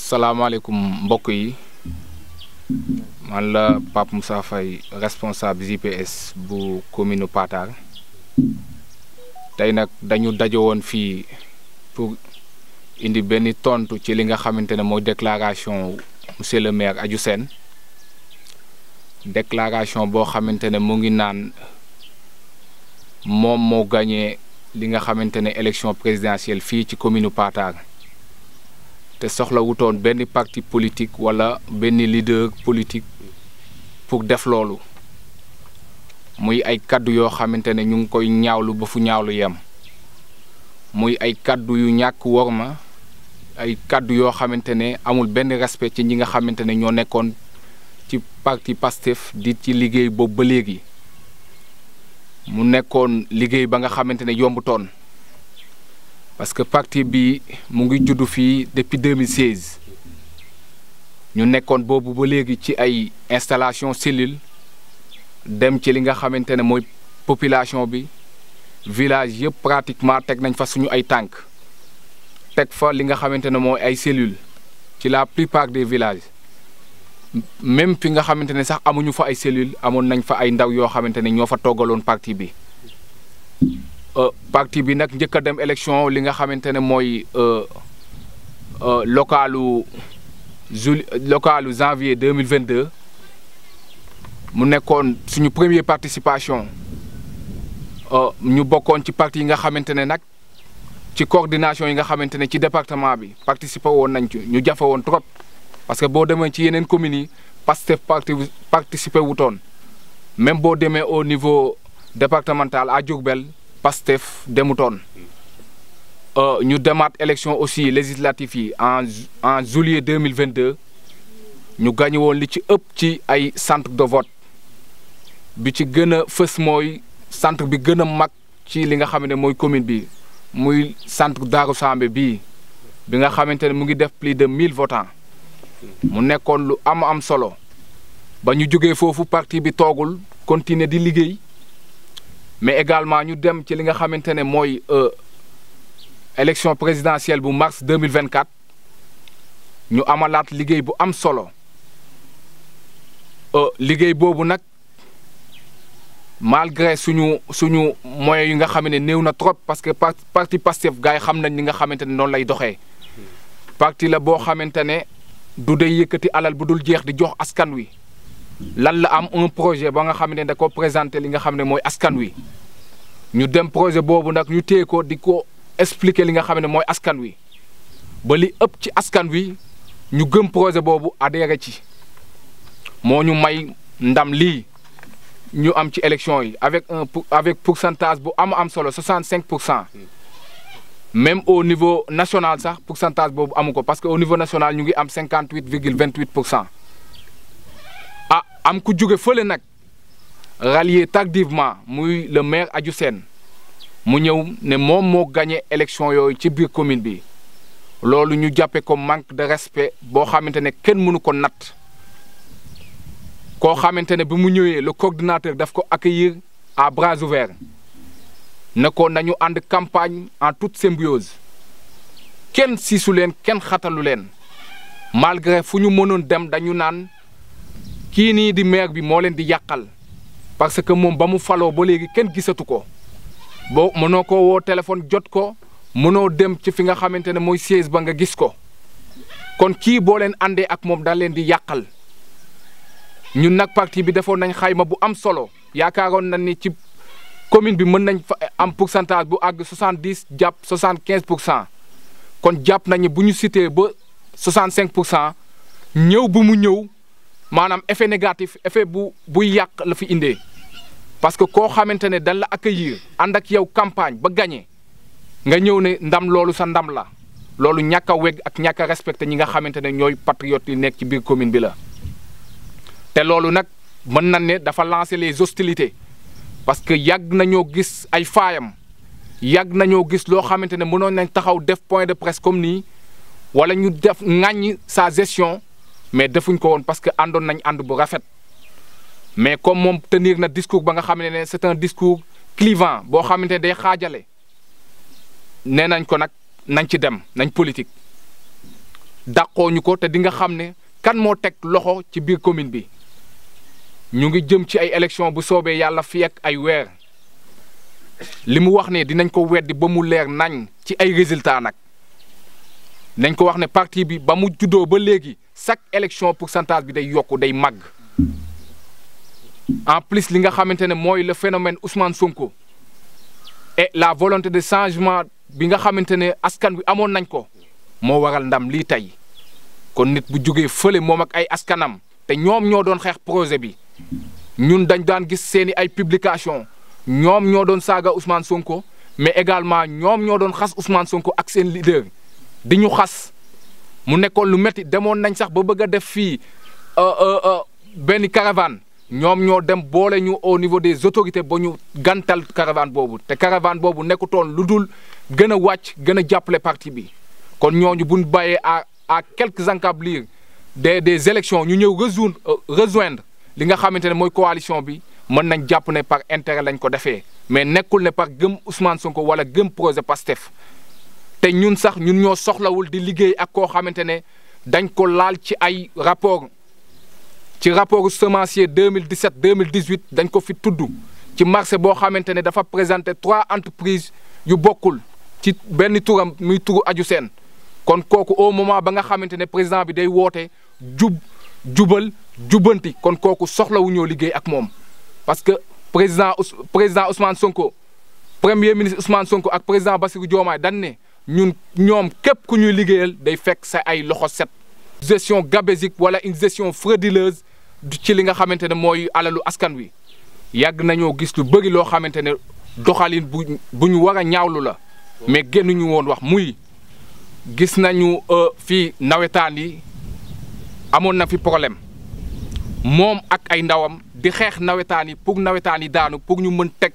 salaamaaleykum mbokk yi man la Pape Moussa Faye responsable JPS bu commune Patar tey nag dañu daje woon fii pour indi benn tontu ci li nga xamante ne mooy déclaration monsieur le maire Adiou Sène déclaration boo xamante ne mu ngi naan moom moo gagné li nga xamante ne élection présidentielle fii ci commune Patar te soxla wutoon benn parti politique wala benn leader politique pour def loolu muy ay kaddu yoo xamante ne ñu ngi koy ñaawlu ba fu ñaawlu yem muy ay kaddu yu ñàkk worma ay kaddu yoo xamante ne amul benn respect ci ñi nga xamante ne ñoo nekkoon ci parti Pastef di ci liggéey boobu ba léegi mu nekkoon liggéey ba nga xamante ne yombutoon parce que parti bi mu ngi juddu fii depuis 2016 ñu nekkoon boobu ba léegi ci ay installation cellule dem ci li nga xamante ne mooy population bi village yëpp pratiquement teg nañ fa suñu ay tànk teg fa li nga xamante ne mooy ay cellules ci la plupart des villages même fi nga xamante ne sax amuñu fa ay cellules amoon nañ fa ay ndaw yoo xamante ne ñoo fa toggaloon parti bi parti bi nag njëkk a dem élection li nga xamante ne mooy localu janvier 2022 mu nekkoon suñu première participation ñu bokkoon ci parti yi nga xamante ne nag ci coordination yi nga xamante ne ci département bi participer woon nañ ci ñu jafe woon trop parce que boo demee ci yeneen communes yi Pastef participer wutoon même boo demee au niveau départemental à Diourbel Pastef demutoon ñu demaat élection aussi législative yi en juillet 2022 ñu gagné woon li ci ëpp ci ay centre de vote bi ci gën a fës mooy centre bi gën a mag ci li nga xam ne mooy commune bi muy centre Darou Sambe bi nga xamante ne mu ngi def plus de 1000 votants mu nekkoon lu am solo ba ñu jógee foofu parti bi toogul continuer di liggéey mais également ñu dem ci li nga xamante ne mooy élection présidentielle bu mars 2024 ñu amalaat liggéey bu am solo liggéey boobu nag malgré suñu moyens yi nga xam ne néew na trop parce que parti Pastef gars yi xam nañ ni nga xamante ne noonu lay doxee parti la boo xamante ne du day yëkkati alal bu dul jeex di jox askan wi lan la am un projet ba nga xam ne da ko présenté li nga xam ne mooy askan wi ñu dem projet boobu nag ñu téye ko di ko expliquer li nga xam ne mooy askan wi ba li ëpp ci askan wi ñu gëm projet boobu adhéré ci moo ñu may ndam lii ñu am ci élection yi avec pourcentage bu am solo 65%. même au niveau national sax pourcentage boobu amu ko parce que au niveau national ñu ngi am 58,28%. am ku jóge fële nag rallié tardivement muy le maire Adiou Sène mu ñëw ne moom moo gagné élection yooyu ci biir commune bi loolu ñu jàppe ko manque de respect boo xamante ne kenn mënu ko natt koo xamante ne bi mu ñëwee le coordinateur daf ko accueillir à bras ouverts ne ko nañu ànd campagne en toute symbiose kenn siisu leen kenn xatalu leen malgré fu ñu mënoon dem dañu naan kii nii di maire bi moo leen di yàqal parce que moom ba mu faloo ba léegi kenn gisatu ko boo mënoo ko woo téléphone jot ko mënoo dem ci fi nga xamante ne mooy siège ba nga gis ko kon kii boo leen àndee ak moom da leen di yàqal ñun nag parti bi defoon nañ xayma bu am solo yaakaaroon nañ ni ci commune bi mën nañ fa am pourcentage bu àgg 70 jàpp 75%. kon jàpp nañu bu ñu cité ba 65% ñëw bu mu ñëw maanaam effet négatif effet buy yàq la fi indee parce que koo xamante ne dañ la accueillir ànd ak yow campagne ba gagné nga ñëw ne ndam loolu sa ndam la loolu ñàkk a weg ak ñàkk a respecté ñi nga xamante ne ñooy patriotes yi nekk ci biir commune bi la. te loolu nag mën nañ ne dafa lancer les hostilités parce que yàgg nañoo gis ay faayam yàgg nañoo gis loo xamante ne mënoon nañ taxaw def point de presse comme nii wala ñu def ŋàññi sa gestion. mais defuñ ko woon parce que àndoon nañ ànd bu rafet mais comme moom tenir na discours ba nga xam ne c'est un discours clivant boo xamante ne day xaajale nee nañ ko nag nañ ci dem nañ politique dàqoo ñu ko te di nga xam ne kan moo teg loxo ci biir commune bi. ñu ngi jëm ci ay élection bu soobee yàlla fi ak ay weer li mu wax ne dinañ ko weddi ba mu leer nañ ci ay résultats nag nañ ko wax ne parti bi ba mu juddoo ba léegi chaque élection pourcentage bi day yokku day màgg. En plus li nga xamante ne mooy le phénomène Ousmane Sonko et la volonté de changement bi nga xamante ne askan wi amoon nañ ko moo waral ndam lii tey kon nit bu jógee fële moom ak ay askanam te ñoom ñoo doon xeex projet bi ñun dañ daan gis seeni ay publication ñoom ñoo doon saaga Ousmane Sonko mais également ñoom ñoo doon xas Ousmane Sonko ak seen leader di ñu xas mu nekkoon lu métti demoon nañ sax ba bëgg a def fii benn caravane ñoom ñoo dem boole ñu au niveau des autorités ba ñu gantal caravane boobu te caravane boobu nekkutoon lu dul gën a wàcc gën a jàppale parti bi kon ñooñu buñ bàyyee à quelques encablures des élections ñu ñëw rejoindre li nga xamante ne mooy coalition bi mën nañ jàpp ne par intérêt lañ ko defee mais nekkul ne par gëm Ousmane Sonko wala gëm projet PASTEF te ñun sax ñun ñoo soxlawul di liggéey ak koo xamante ne dañ ko laal ci ay rapport semencier 2017 2018 dañ ko fi tudd ci marché boo xamante ne dafa présenté 3 entreprises yu bokkul ci benn turam muy turu aju seen kon kooku au moment ba nga xamante ne président bi day woote jubal jubbanti kon kooku soxlawu ñoo liggéey ak moom parce que président Ousmane Sonko premier ministre Ousmane Sonko ak président Bassirou Diomaye dañ ne ñoom képp ku ñuy liggéeyal day fekk sa ay loxo set. gestion gabésique wala une gestion frauduleuse ci li nga xamante ne mooy alalu askan wi yàgg nañoo gis lu bëri loo xamante ne doxalin bu ñu war a ñaawlu la mais génnuñu woon wax muy gis nañu fii nawetaan yi amoon na fi problème moom ak ay ndawam di xeex nawetaan yi pour nawetaan yi daanu pour ñu mën teg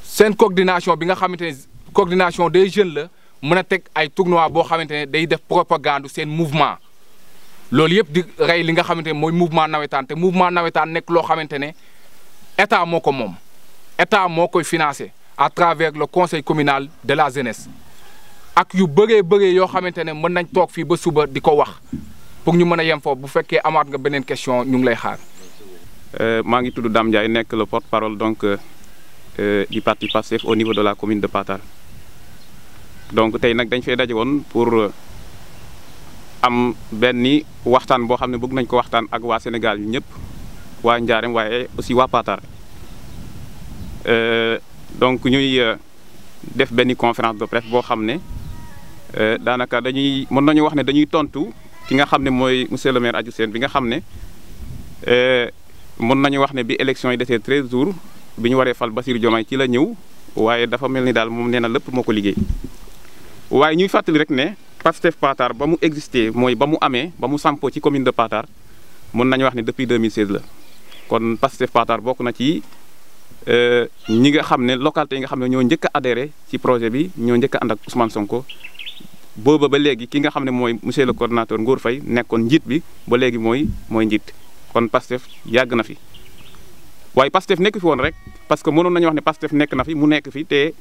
seen coordination bi nga xamante ne coordination des jeunes la mën a teg ay tournoi boo xamante ne day def propagande seen mouvement loolu yëpp di rey li nga xamante ne mooy mouvement nawetaan te mouvement nawetaan nekk loo xamante ne état moo ko moom état moo koy financé à travers le conseil communal de la jeunesse ak yu bëree yoo xamante ne mën nañ toog fii ba suba di ko wax pour ñu mën a yem foofu bu fekkee amaat nga beneen question ñu ngi lay xaar. maa ngi tudd Dame Ndiaye nekk le porte-parole donc du parti PASTEF au niveau de la commune de Patar donc tey nag dañ fay daje woon pour am benn waxtaan boo xam ne bëgg nañ ko waxtaan ak waa Sénégal yu ñëpp waa Ndiarème waaye aussi waa Patar donc ñuy def benn conférence de presse boo xam ne daanaka mën nañu wax ne dañuy tontu ki nga xam ne mooy monsieur le maire Adji Sène bi nga xam ne mën nañu wax ne bi élection yi desee 13 jours bi ñu waree fal Bassirou Diomaye ci la ñëw waaye dafa mel ni daal moom nee na lépp moo ko liggéey waaye ñuy fàttali rek ne PASTEF Patar ba mu existé mooy ba mu amee ba mu sampoo ci commune de Patar mën nañu wax ne depuis 2016 la kon PASTEF Patar bokk na ci ñi nga xam ne localité yi nga xam ne ñoo njëkk a adhéré ci projet bi ñoo njëkk a ànd ak Ousmane Sonko booba ba léegi ki nga xam ne mooy monsieur le coordonnateur Ngour Faye nekkoon njiit bi ba léegi mooy njiit kon PASTEF yàgg na fi waaye PASTEF nekk fi woon rek parce que mënoon nañu wax ne PASTEF nekk na fi mu nekk fi te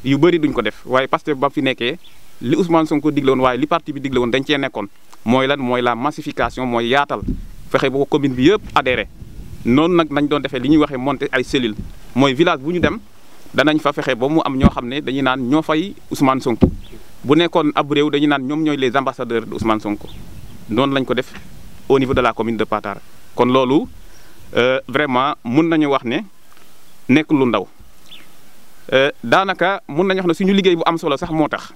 yu bëri duñ ko def waaye PASTEF ba fi nekkee li Ousmane Sonko digle woon waaye li parti bi digle woon dañ cee nekkoon mooy lan mooy la massification mooy yaatal fexe ba ko commune bi yëpp adhéré noonu nag nañ doon defee li ñuy waxee monter ay cellules mooy village bu ñu dem danañ fa fexe ba mu am ñoo xam ne dañuy naan ñoo fay Ousmane Sonko bu nekkoon ab réew dañuy naan ñoom ñooy les ambassadeurs de Ousmane Sonko noonu lañ ko def au niveau de la commune de Patar kon loolu vraiment mun nañu wax ne nekk lu ndaw daanaka mun nañu wax ne suñu liggéey bu am solo sax moo tax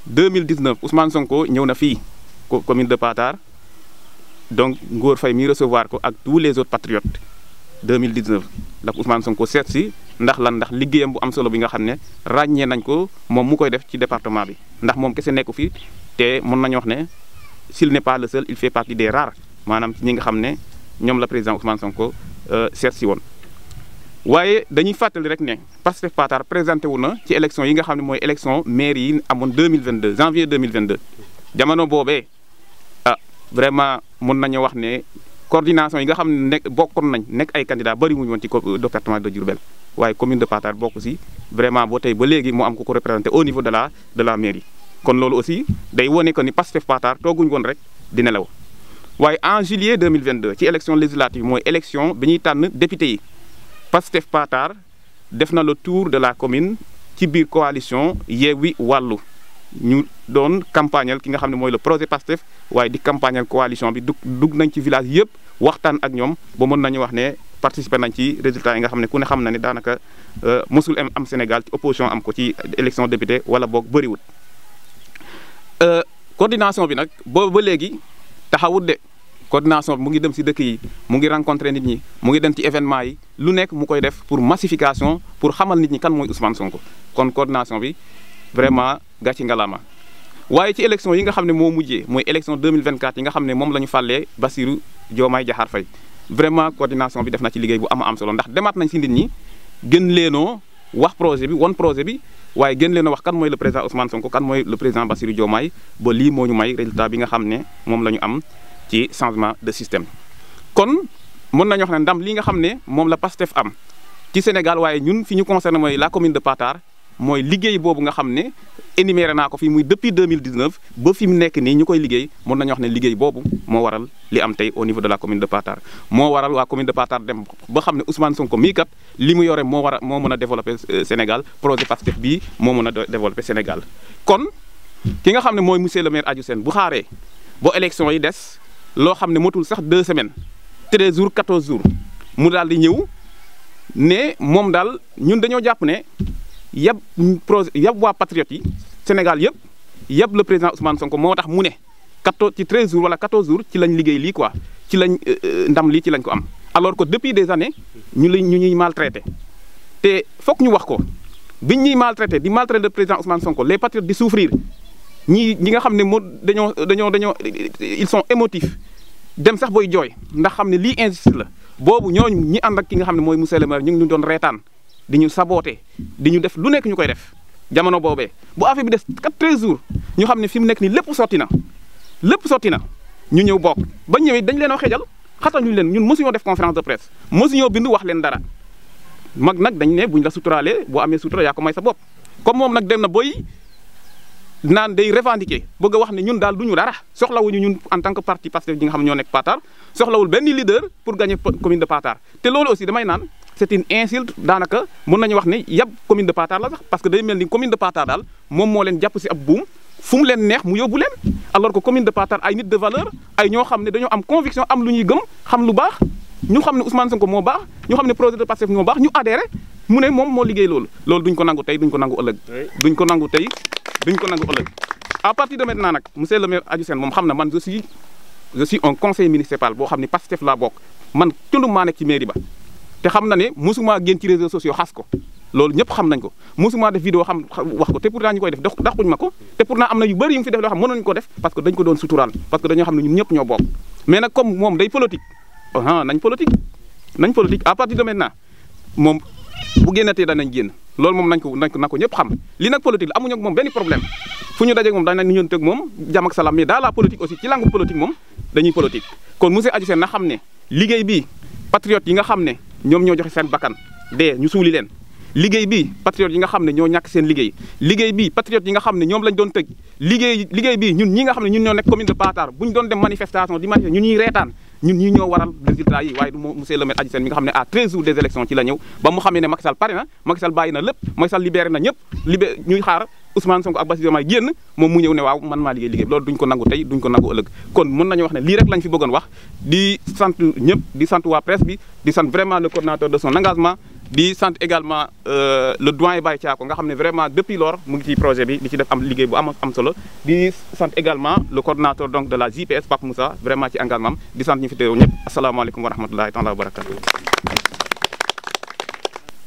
2019 Ousmane Sonko ñëw na fii commune de Patar donc Ngor Faye mi recevoir ko ak tous les autres patriotes 2019 ndax Ousmane Sonko seet si ndax liggéeyam bu am solo bi nga xam ne ràññee nañ ko moom mu koy def ci département bi ndax moom kese nekku fi te mën nañu wax ne s'il n'est pas le seul il fait partie des rares maanaam ci ñi nga xam ne ñoom la président Ousmane Sonko seet si woon. waaye dañuy fàttali rek ne PASTEF Patar présenté wu na ci élection yi nga xam ne mooy élection mairie yi amoon 2022 janvier 2022 jamono boobee vraiment mën nañu wax ne coordination yi nga xam ne bokkoon nañ nekk ay candidats bari wuñu woon ci département de Diourbel waaye commune de Patar bokk si vraiment boo tey ba léegi moo am ko représenté au niveau de la mairie kon loolu aussi day wone que ni Pastef Patar tooguñ woon rek di nelaw waaye en juillet 2022 ci élection législative mooy élection bi ñuy tànn député yi Pastef Patar def na le tour de la commune ci biir coalition Yewwi Wàllu ñu doon campagnal ki nga xam ne mooy le projet Pastef waaye di campagnal coalition bi dugg nañ ci village yëpp waxtaan ak ñoom ba mën nañu wax ne participer nañ ci résultats yi nga xam ne ku ne xam na ne daanaka mosul am Sénégal ci opposition am ko ci élection député wala boog bëriwut coordination bi nag boobu ba léegi taxawut de coordination bi mu ngi dem si dëkk yi mu ngi rencontrer nit ñi mu ngi dem ci événement yi lu nekk mu koy def pour massification pour xamal nit ñi kan mooy Ousmane Sonko kon coordination bi vraiment gàcci ngalaama waaye ci élection yi nga xam ne moo mujjee mooy élection 2024 yi nga xam ne moom la ñu fàllee Bassirou Diomaye Diakhar Faye vraiment coordination bi def na ci liggéey bu am solo ndax demaat nañ si nit ñi gën leenoo wax projet bi won projet bi waaye gën leen a wax kan mooy le président Ousmane Sonko kan mooy le président Bassirou Diomaye ba lii moo ñu may résultat bi nga xam ne moom la ñu am ci changement de système. kon mën nañu wax ne ndam li nga xam ne moom la Pastef am ci Sénégal waaye ñun fi ñu concerné mooy la commune de Patar mooy liggéey boobu nga xam ne énuméré naa ko fii muy depuis 2019 ba fi mu nekk nii ñu koy liggéey mën nañu wax ne liggéey boobu moo waral li am tey au niveau de la commune de Patar moo waral waa commune de Patar dem ba xam ne Ousmane Sonko mii kat li mu yore moo mën a développer Sénégal projet Pastef bii moo mën a développer Sénégal. kon ki nga xam ne mooy monsieur le maire Adiou Sène bu xaaree ba élection yi des loo xam ne motul sax 2 semaines 13 jours 14 jours mu daal di ñëw ne moom daal ñun dañoo jàpp ne yab projet yab waa patriotes yi Sénégal yëpp yab le président Ousmane Sonko moo tax mu ne 14 ci 13 jours wala 14 jours ci lañ liggéey lii quoi ci lañ ndam lii ci lañ ko am. alors que depuis des années ñu ñuy maltraité te foog ñu wax ko biñ ñuy maltraité di maltraité le président Ousmane Sonko les patriotes di souffrir ñi nga xam ne dañoo ils sont émotifs dem sax booy jooy ndax xam ne lii injustice la boobu ñooñu ñi ànd ak ki nga xam ne mooy monsieur le maire ñu ngi ñu doon reetaan di ñu saboté di ñu def lu nekk ñu koy def jamono boobee bu affaire bi des 13 jours ñu xam ne fi mu nekk nii lépp sotti na ñu ñëw bokk ba ñëwee dañ leen a xejal xataluñu leen ñun mosuñoo def conférence de presse mosuñoo bind wax leen dara mag nag dañ ne buñ la suturaalee boo amee sutura yaa ko may sa bopp comme moom nag dem na boy naan day revendiquer bëgg a wax ne ñun daal duñu dara soxlawuñu ñun en tant que parti Pastef ñi nga xam ne ñoo nekk Patar soxlawul benn leader pour gagner commune de Patar te loolu aussi damay naan c'est une insulte daanaka mën nañu wax ne yab commune de Patar la sax parce que day mel ni commune de Patar daal moom moo leen jàpp si ab buum fu mu leen neex mu yóbbu leen alors que commune de Patar ay nit de valeur ay ñoo xam ne dañoo am conviction am lu ñuy gëm xam lu baax ñu xam ne Ousmane Sonko moo baax ñu xam ne projet de Pastef moo baax ñu adhéré mu ne moom moo liggéey loolu duñ ko nangu tey duñ ko nangu ëllëg duñ ko nangu tey duñ ko nangu ëllëg à partir de maintenant nag monsieur le maire Adiou Sène moom xam na man je suis un conseiller municipal boo xam ne Pastef laa bokk man tundum maa nekk ci mairie ba te xam na ne mosuma génn ci réseaux sociaux xas ko loolu ñëpp xam nañ ko mosuma def vidéo xam wax ko te pourtant ñu koy def daxuñ ma ko te pourtant am na yu bëri yu mu fi def loo xam mënoon ko def parce que dañ ko doon suturaal parce que dañoo xam ne ñun ñëpp ñoo bokk mais nag comme moom day politique nañ politique à partir de maintenant moom bu génnatee danañ génn loolu moom nañ ko ñëpp xam li nag politique la amuñu ak moom benn problème fu ñu dajeeg moom dañ nañ ñun teg moom jàmm ak salaam mais dans la politique aussi ci langue politique moom dañuy politique kon monsieur Adiou Sène na xam ne liggéey bii patriotes yi nga xam ne ñoom ñoo joxe seen bakkan dee ñu suuli leen liggéey bi patriotes yi nga xam ne ñoo ñàkk seen liggéey bi patriotes yi nga xam ne ñoom lañ doon tëj liggéey bi ñun ñi nga xam ne ñun ñoo nekk commune de Patar bu ñu doon dem manifestation di manifester ñun ñuy reetaan ñun ñii ñoo waral résultat yi waaye du monsieur le maire Adiou Sène mi nga xam ne à 13 jours des élections ci la ñëw ba mu xamee ne Macky Sall pare na Macky Sall bàyyi na lépp Macky Sall libéré na ñëpp ñuy xaar Ousmane Sonko ak Bassirou Diomaye génn moom mu ñëw ne waaw man maa liggéey loolu duñ ko nangu tey duñ ko nangu ëllëg kon mën nañu wax ne lii rek lañ fi bëggoon wax di sant ñëpp di sant waa presse bi di sant vraiment le coordinateur de son engagement di sant également le doyen Baye Thiako nga xam ne vraiment depuis lors mu ngi ci projet bi di ci def am liggéey bu am solo di sant également le coordinateur donc de la JPS Pape Moussa vraiment ci engagement di sant ñu fi teew ñëpp asalaamaaleykum wa rahmatulahi taala wa barakatuh.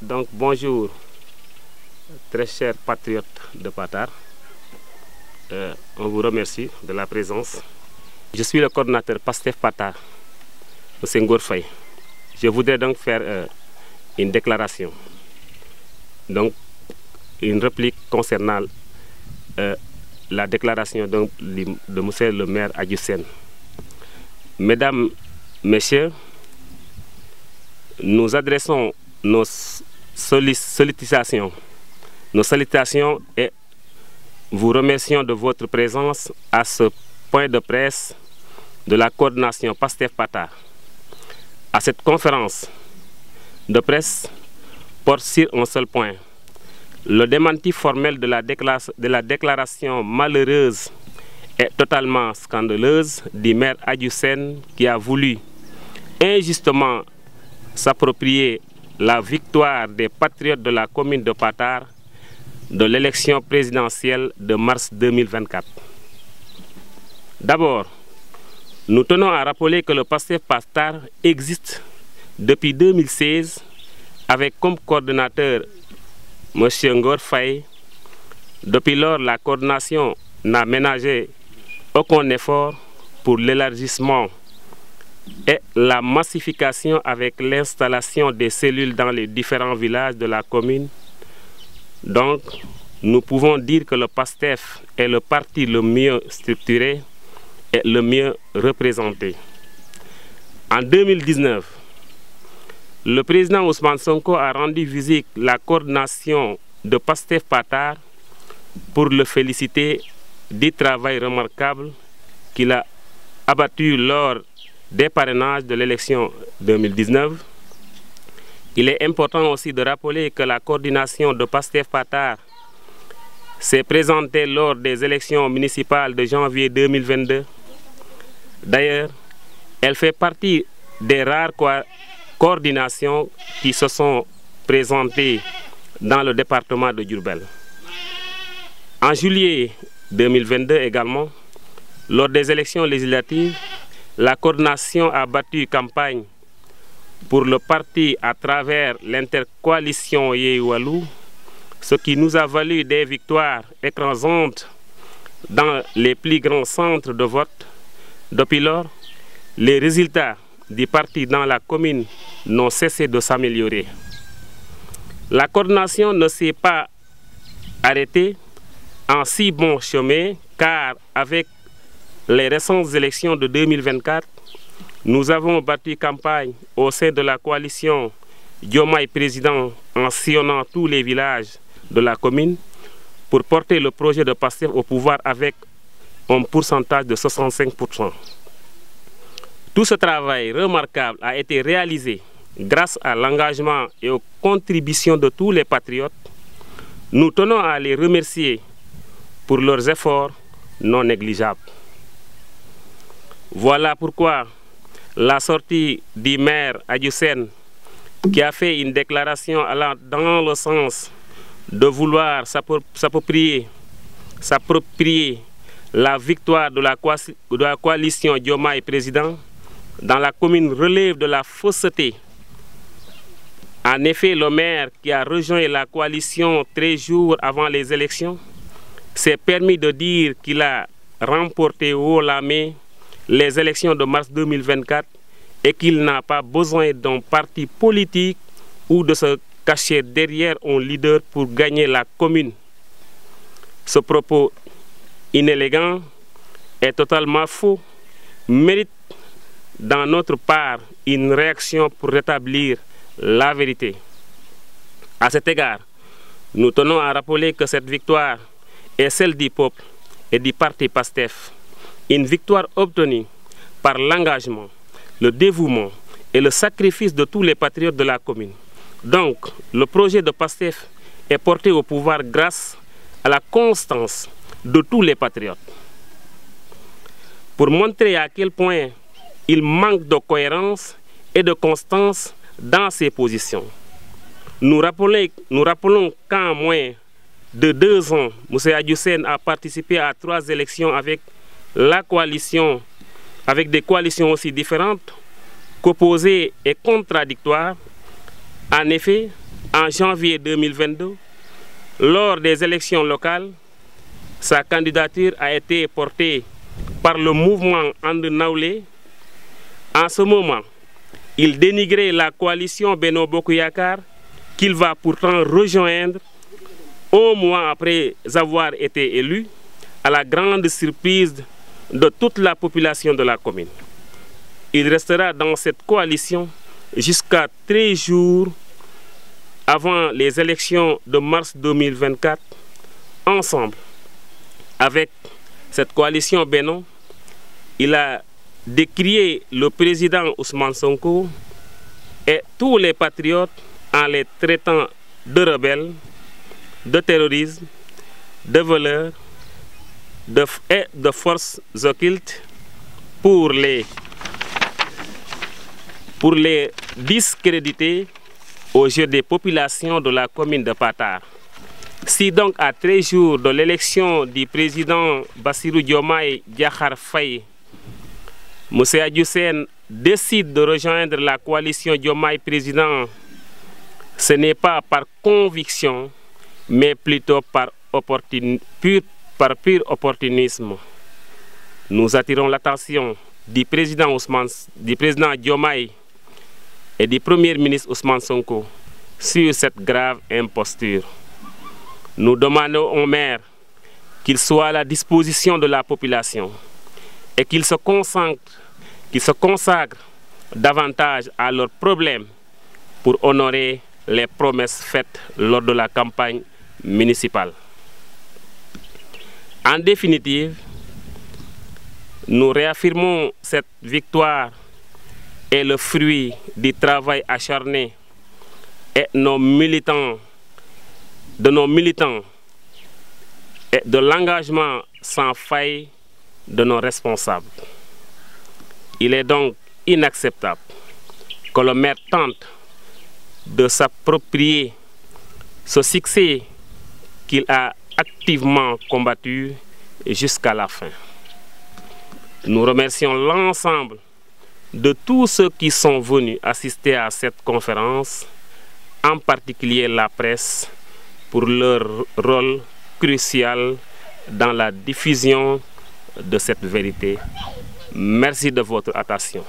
Donc bonjour très chers patriotes de Patar, on vous remercie de la présence. Je suis le coordinateur Pastef Patar, M. Ngor Faye. Je voudrais donc faire une déclaration, donc une réplique concernant la déclaration donc, de monsieur le maire Adiou Sène. Mesdames, Messieurs, nous adressons nos salutations et vous remercions de votre présence à ce point de presse de la coordination PASTEF-PATAR. À cette conférence de presse porte sur un seul point, le démenti formel de la déclaration malheureuse et totalement scandaleuse du maire Adiou Sène qui a voulu injustement s'approprier la victoire des patriotes de la commune de Patar de l'élection présidentielle de mars 2024. D'abord, nous tenons à rappeler que le PASTEF-PATAR existe depuis 2016 avec comme coordonnateur M. Ngor Faye. Depuis lors, la coordination n'a ménagé aucun effort pour l'élargissement et la massification avec l'installation des cellules dans les différents villages de la commune. Donc, nous pouvons dire que le PASTEF est le parti le mieux structuré et le mieux représenté. En 2019, le président Ousmane Sonko a rendu visite la coordination de PASTEF-PATAR pour le féliciter du travail remarquable qu'il a abattu lors des parrainages de l'élection 2019. Il est important aussi de rappeler que la coordination de PASTEF-PATAR s'est présentée lors des élections municipales de janvier 2022. D'ailleurs, elle fait partie des rares coordinations qui se sont présentées dans le département de Diourbel. En juillet 2022 également, lors des élections législatives, la coordination a battu campagne pour le parti à travers l'intercoalition Yewalou, ce qui nous a valu des victoires écrasantes dans les plus grands centres de vote. Depuis lors, les résultats du parti dans la commune n'ont cessé de s'améliorer. La coordination ne s'est pas arrêtée en si bon chemin, car avec les récentes élections de 2024, nous avons battu campagne au sein de la coalition Diomaye Président en sillonnant tous les villages de la commune pour porter le projet de PASTEF au pouvoir avec un pourcentage de 65%. Tout ce travail remarquable a été réalisé grâce à l'engagement et aux contributions de tous les patriotes. Nous tenons à les remercier pour leurs efforts non négligeables. Voilà pourquoi la sortie du maire Adiou Sène, qui a fait une déclaration allant dans le sens de vouloir s'approprier la victoire de la coalition Diomaye Président dans la commune relève de la fausseté. En effet, le maire qui a rejoint la coalition 13 jours avant les élections s'est permis de dire qu'il a remporté haut la main les élections de mars 2024 et qu'il n'a pas besoin d'un parti politique ou de se cacher derrière un leader pour gagner la commune. Ce propos inélégant est totalement faux, mérite dans notre part une réaction pour rétablir la vérité. À cet égard, nous tenons à rappeler que cette victoire est celle du peuple et du parti PASTEF. Une victoire obtenue par l'engagement, le dévouement et le sacrifice de tous les patriotes de la commune. Donc, le projet de PASTEF est porté au pouvoir grâce à la constance de tous les patriotes. Pour montrer à quel point il manque de cohérence et de constance dans ses positions, nous rappelons qu'en moins de 2 ans, M. Adiou Sène a participé à 3 élections avec des coalitions aussi différentes qu'opposées et contradictoires. En effet, en janvier 2022, lors des élections locales, sa candidature a été portée par le mouvement And Nawlé. En ce moment, il dénigrait la coalition Benno Bokk Yakaar qu'il va pourtant rejoindre 1 mois après avoir été élu, à la grande surprise de toute la population de la commune. Il restera dans cette coalition jusqu'à 13 jours avant les élections de mars 2024. Ensemble, avec cette coalition Benno, il a décrié le président Ousmane Sonko et tous les patriotes en les traitant de rebelles, de terroristes, de voleurs et de forces occultes pour les discréditer aux yeux des populations de la commune de Patar. Si donc à 13 jours de l'élection du président Bassirou Diomaye Diakhar Faye, M. Adiou Sène décide de rejoindre la coalition Diomaye président, ce n'est pas par conviction, mais plutôt par pur opportunisme. Nous attirons l'attention du président Diomaye et du Premier ministre Ousmane Sonko sur cette grave imposture. Nous demandons au maire qu'il soit à la disposition de la population et qu'il se consacre davantage à leurs problèmes pour honorer les promesses faites lors de la campagne municipale. En définitive, nous réaffirmons cette victoire est le fruit du travail acharné et de nos militants et de l'engagement sans faille de nos responsables. Il est donc inacceptable que le maire tente de s'approprier ce succès qu'il a activement combattu jusqu'à la fin. Nous remercions l'ensemble de tous ceux qui sont venus assister à cette conférence, en particulier la presse, pour leur rôle crucial dans la diffusion de cette vérité. Merci de votre attention.